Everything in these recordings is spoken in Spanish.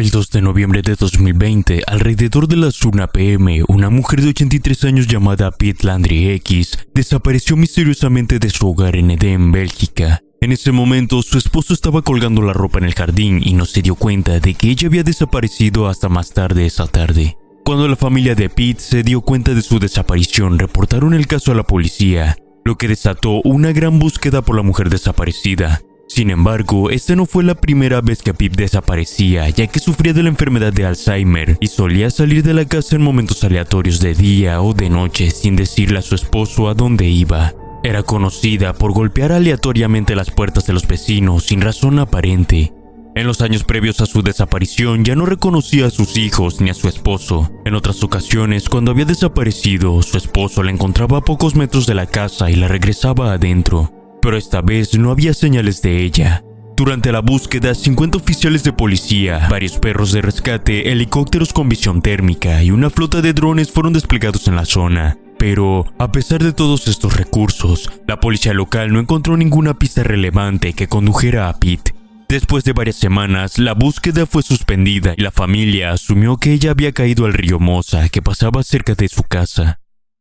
El 2 de noviembre de 2020, alrededor de las 1 p.m., una mujer de 83 años llamada Pete Landry X desapareció misteriosamente de su hogar en Eden, Bélgica. En ese momento, su esposo estaba colgando la ropa en el jardín y no se dio cuenta de que ella había desaparecido hasta más tarde esa tarde. Cuando la familia de Pete se dio cuenta de su desaparición, reportaron el caso a la policía, lo que desató una gran búsqueda por la mujer desaparecida. Sin embargo, esta no fue la primera vez que Pete desaparecía, ya que sufría de la enfermedad de Alzheimer y solía salir de la casa en momentos aleatorios de día o de noche sin decirle a su esposo a dónde iba. Era conocida por golpear aleatoriamente las puertas de los vecinos sin razón aparente. En los años previos a su desaparición ya no reconocía a sus hijos ni a su esposo. En otras ocasiones, cuando había desaparecido, su esposo la encontraba a pocos metros de la casa y la regresaba adentro. Pero esta vez no había señales de ella. Durante la búsqueda, 50 oficiales de policía, varios perros de rescate, helicópteros con visión térmica y una flota de drones fueron desplegados en la zona. Pero, a pesar de todos estos recursos, la policía local no encontró ninguna pista relevante que condujera a Pete. Después de varias semanas, la búsqueda fue suspendida y la familia asumió que ella había caído al río Mosa, que pasaba cerca de su casa.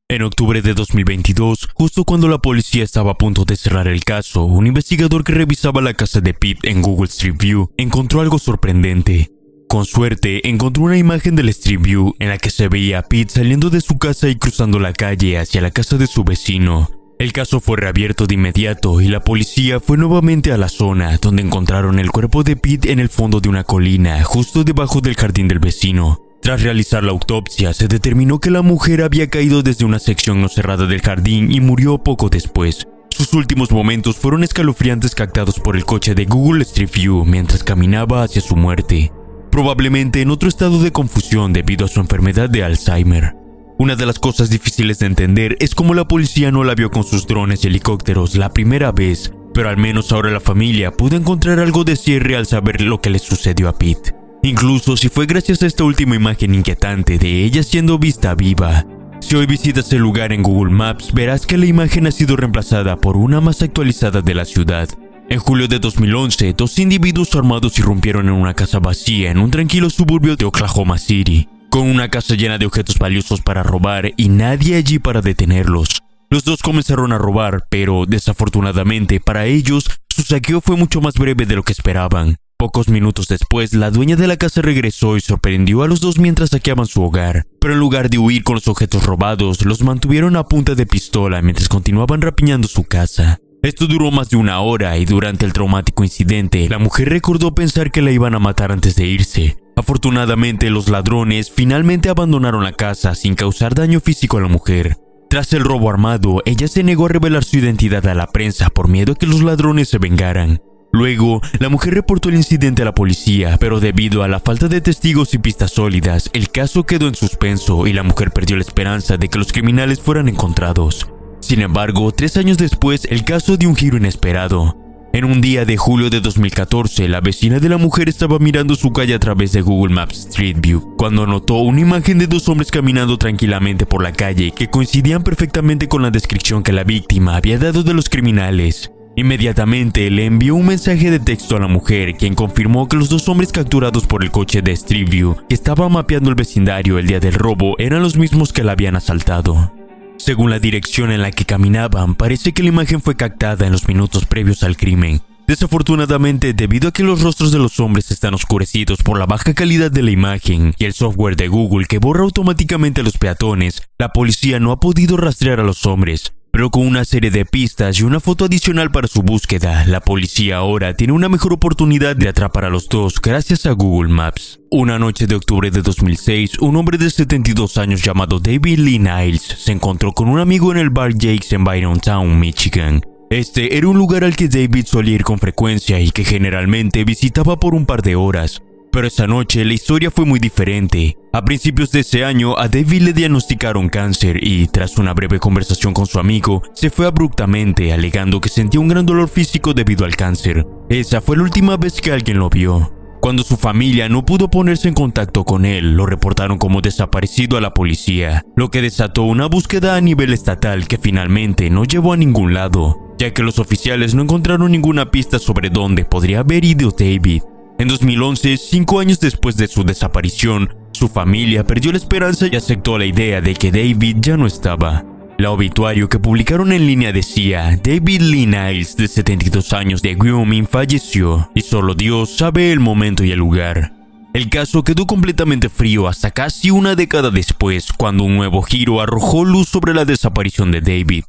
En octubre de 2022, justo cuando la policía estaba a punto de cerrar el caso, un investigador que revisaba la casa de Pete en Google Street View encontró algo sorprendente. Con suerte, encontró una imagen del Street View en la que se veía a Pete saliendo de su casa y cruzando la calle hacia la casa de su vecino. El caso fue reabierto de inmediato y la policía fue nuevamente a la zona, donde encontraron el cuerpo de Pete en el fondo de una colina, justo debajo del jardín del vecino. Tras realizar la autopsia, se determinó que la mujer había caído desde una sección no cerrada del jardín y murió poco después. Sus últimos momentos fueron escalofriantes, captados por el coche de Google Street View mientras caminaba hacia su muerte, probablemente en otro estado de confusión debido a su enfermedad de Alzheimer. Una de las cosas difíciles de entender es cómo la policía no la vio con sus drones y helicópteros la primera vez, pero al menos ahora la familia pudo encontrar algo de cierre al saber lo que le sucedió a Pete. Incluso si fue gracias a esta última imagen inquietante de ella siendo vista viva. Si hoy visitas el lugar en Google Maps, verás que la imagen ha sido reemplazada por una más actualizada de la ciudad. En julio de 2011, dos individuos armados irrumpieron en una casa vacía en un tranquilo suburbio de Oklahoma City, con una casa llena de objetos valiosos para robar y nadie allí para detenerlos. Los dos comenzaron a robar, pero desafortunadamente para ellos, su saqueo fue mucho más breve de lo que esperaban. Pocos minutos después, la dueña de la casa regresó y sorprendió a los dos mientras saqueaban su hogar. Pero en lugar de huir con los objetos robados, los mantuvieron a punta de pistola mientras continuaban rapiñando su casa. Esto duró más de una hora y durante el traumático incidente, la mujer recordó pensar que la iban a matar antes de irse. Afortunadamente, los ladrones finalmente abandonaron la casa sin causar daño físico a la mujer. Tras el robo armado, ella se negó a revelar su identidad a la prensa por miedo a que los ladrones se vengaran. Luego, la mujer reportó el incidente a la policía, pero debido a la falta de testigos y pistas sólidas, el caso quedó en suspenso y la mujer perdió la esperanza de que los criminales fueran encontrados. Sin embargo, 3 años después, el caso dio un giro inesperado. En un día de julio de 2014, la vecina de la mujer estaba mirando su calle a través de Google Maps Street View, cuando notó una imagen de dos hombres caminando tranquilamente por la calle que coincidían perfectamente con la descripción que la víctima había dado de los criminales. Inmediatamente le envió un mensaje de texto a la mujer, quien confirmó que los dos hombres capturados por el coche de Street View, que estaba mapeando el vecindario el día del robo, eran los mismos que la habían asaltado. Según la dirección en la que caminaban, parece que la imagen fue captada en los minutos previos al crimen. Desafortunadamente, debido a que los rostros de los hombres están oscurecidos por la baja calidad de la imagen y el software de Google que borra automáticamente a los peatones, la policía no ha podido rastrear a los hombres. Pero con una serie de pistas y una foto adicional para su búsqueda, la policía ahora tiene una mejor oportunidad de atrapar a los dos gracias a Google Maps. Una noche de octubre de 2006, un hombre de 72 años llamado David Lee Niles se encontró con un amigo en el bar Jake's en Byrontown, Michigan. Este era un lugar al que David solía ir con frecuencia y que generalmente visitaba por un par de horas. Pero esa noche la historia fue muy diferente. A principios de ese año, a David le diagnosticaron cáncer y, tras una breve conversación con su amigo, se fue abruptamente, alegando que sentía un gran dolor físico debido al cáncer. Esa fue la última vez que alguien lo vio. Cuando su familia no pudo ponerse en contacto con él, lo reportaron como desaparecido a la policía, lo que desató una búsqueda a nivel estatal que finalmente no llevó a ningún lado, ya que los oficiales no encontraron ninguna pista sobre dónde podría haber ido David. En 2011, 5 años después de su desaparición, su familia perdió la esperanza y aceptó la idea de que David ya no estaba. El obituario que publicaron en línea decía: David Lee Niles, de 72 años, de Wyoming, falleció y solo Dios sabe el momento y el lugar. El caso quedó completamente frío hasta casi una década después, cuando un nuevo giro arrojó luz sobre la desaparición de David.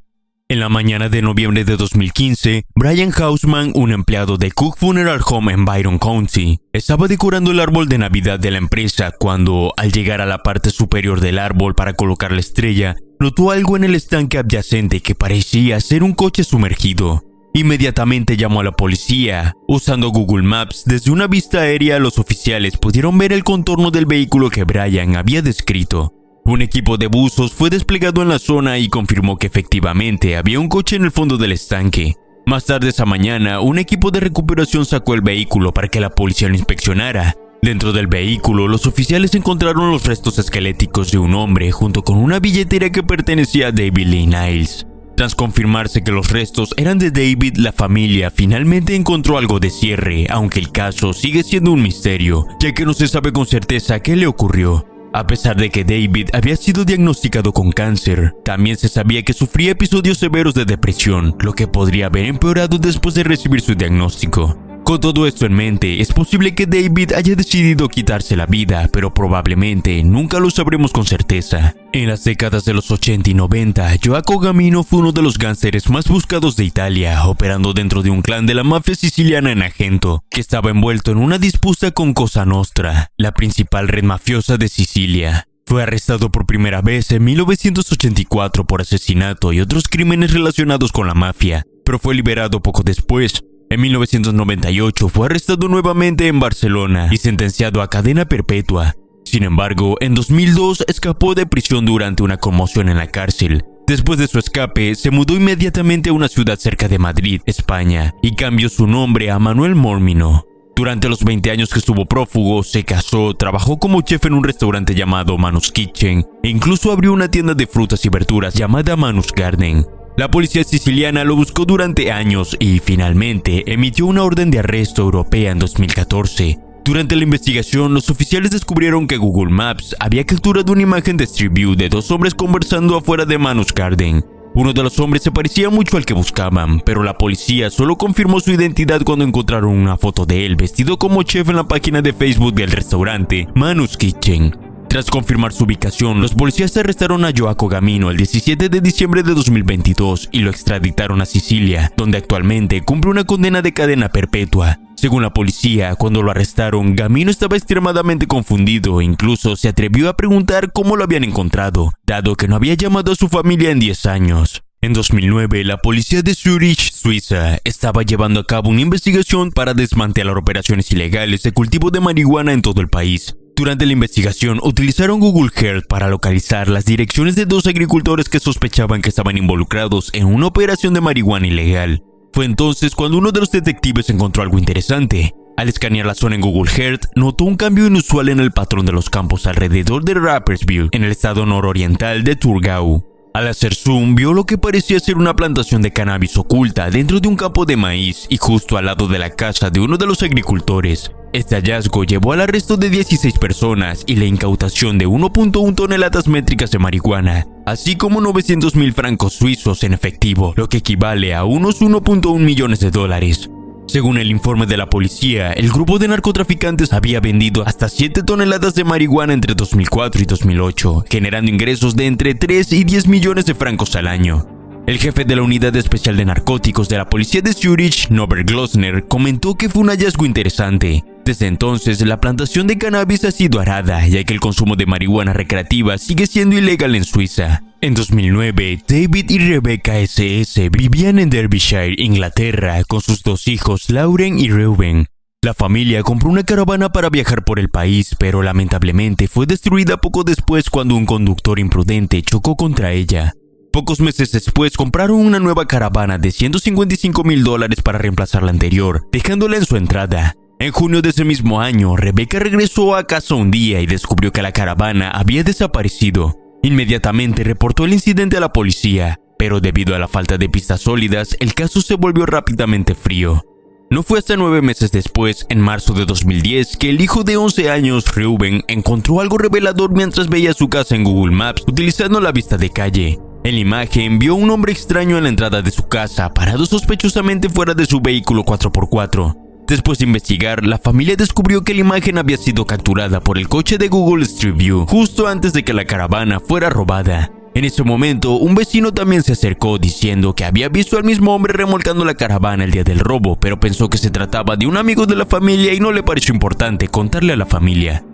En la mañana de noviembre de 2015, Brian Hausman, un empleado de Cook Funeral Home en Byron County, estaba decorando el árbol de Navidad de la empresa cuando, al llegar a la parte superior del árbol para colocar la estrella, notó algo en el estanque adyacente que parecía ser un coche sumergido. Inmediatamente llamó a la policía. Usando Google Maps, desde una vista aérea los oficiales pudieron ver el contorno del vehículo que Brian había descrito. Un equipo de buzos fue desplegado en la zona y confirmó que efectivamente había un coche en el fondo del estanque. Más tarde esa mañana, un equipo de recuperación sacó el vehículo para que la policía lo inspeccionara. Dentro del vehículo, los oficiales encontraron los restos esqueléticos de un hombre junto con una billetera que pertenecía a David Lee Niles. Tras confirmarse que los restos eran de David, la familia finalmente encontró algo de cierre, aunque el caso sigue siendo un misterio, ya que no se sabe con certeza qué le ocurrió. A pesar de que David había sido diagnosticado con cáncer, también se sabía que sufría episodios severos de depresión, lo que podría haber empeorado después de recibir su diagnóstico. Con todo esto en mente, es posible que David haya decidido quitarse la vida, pero probablemente nunca lo sabremos con certeza. En las décadas de los 80 y 90, Joaco Gamino fue uno de los gánsteres más buscados de Italia, operando dentro de un clan de la mafia siciliana en Agento, que estaba envuelto en una disputa con Cosa Nostra, la principal red mafiosa de Sicilia. Fue arrestado por primera vez en 1984 por asesinato y otros crímenes relacionados con la mafia, pero fue liberado poco después. En 1998 fue arrestado nuevamente en Barcelona y sentenciado a cadena perpetua. Sin embargo, en 2002 escapó de prisión durante una conmoción en la cárcel. Después de su escape, se mudó inmediatamente a una ciudad cerca de Madrid, España, y cambió su nombre a Manuel Mórmino. Durante los 20 años que estuvo prófugo, se casó, trabajó como chef en un restaurante llamado Manus Kitchen e incluso abrió una tienda de frutas y verduras llamada Manus Garden. La policía siciliana lo buscó durante años y finalmente emitió una orden de arresto europea en 2014. Durante la investigación, los oficiales descubrieron que Google Maps había capturado una imagen de Street View de dos hombres conversando afuera de Manus Garden. Uno de los hombres se parecía mucho al que buscaban, pero la policía solo confirmó su identidad cuando encontraron una foto de él vestido como chef en la página de Facebook del restaurante Manus Kitchen. Tras confirmar su ubicación, los policías arrestaron a Joaco Gamino el 17 de diciembre de 2022 y lo extraditaron a Sicilia, donde actualmente cumple una condena de cadena perpetua. Según la policía, cuando lo arrestaron, Gamino estaba extremadamente confundido e incluso se atrevió a preguntar cómo lo habían encontrado, dado que no había llamado a su familia en 10 años. En 2009, la policía de Zurich, Suiza, estaba llevando a cabo una investigación para desmantelar operaciones ilegales de cultivo de marihuana en todo el país. Durante la investigación, utilizaron Google Earth para localizar las direcciones de dos agricultores que sospechaban que estaban involucrados en una operación de marihuana ilegal. Fue entonces cuando uno de los detectives encontró algo interesante. Al escanear la zona en Google Earth, notó un cambio inusual en el patrón de los campos alrededor de Rapperswil, en el estado nororiental de Thurgau. Al hacer zoom, vio lo que parecía ser una plantación de cannabis oculta dentro de un campo de maíz y justo al lado de la casa de uno de los agricultores. Este hallazgo llevó al arresto de 16 personas y la incautación de 1.1 toneladas métricas de marihuana, así como 900,000 francos suizos en efectivo, lo que equivale a unos 1.1 millones de dólares. Según el informe de la policía, el grupo de narcotraficantes había vendido hasta 7 toneladas de marihuana entre 2004 y 2008, generando ingresos de entre 3 y 10 millones de francos al año. El jefe de la Unidad Especial de Narcóticos de la Policía de Zurich, Norbert Glossner, comentó que fue un hallazgo interesante. Desde entonces, la plantación de cannabis ha sido arada, ya que el consumo de marihuana recreativa sigue siendo ilegal en Suiza. En 2009, David y Rebecca S.S. vivían en Derbyshire, Inglaterra, con sus dos hijos, Lauren y Reuben. La familia compró una caravana para viajar por el país, pero lamentablemente fue destruida poco después cuando un conductor imprudente chocó contra ella. Pocos meses después compraron una nueva caravana de $155,000 para reemplazar la anterior, dejándola en su entrada. En junio de ese mismo año, Rebecca regresó a casa un día y descubrió que la caravana había desaparecido. Inmediatamente reportó el incidente a la policía, pero debido a la falta de pistas sólidas, el caso se volvió rápidamente frío. No fue hasta 9 meses después, en marzo de 2010, que el hijo de 11 años, Reuben, encontró algo revelador mientras veía su casa en Google Maps utilizando la vista de calle. En la imagen vio un hombre extraño en la entrada de su casa, parado sospechosamente fuera de su vehículo 4x4. Después de investigar, la familia descubrió que la imagen había sido capturada por el coche de Google Street View justo antes de que la caravana fuera robada. En ese momento, un vecino también se acercó diciendo que había visto al mismo hombre remolcando la caravana el día del robo, pero pensó que se trataba de un amigo de la familia y no le pareció importante contarle a la familia.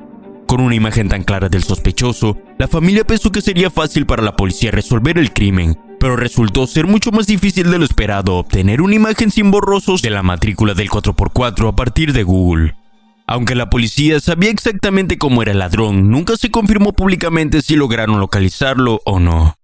Con una imagen tan clara del sospechoso, la familia pensó que sería fácil para la policía resolver el crimen, pero resultó ser mucho más difícil de lo esperado obtener una imagen sin borrosos de la matrícula del 4x4 a partir de Google. Aunque la policía sabía exactamente cómo era el ladrón, nunca se confirmó públicamente si lograron localizarlo o no.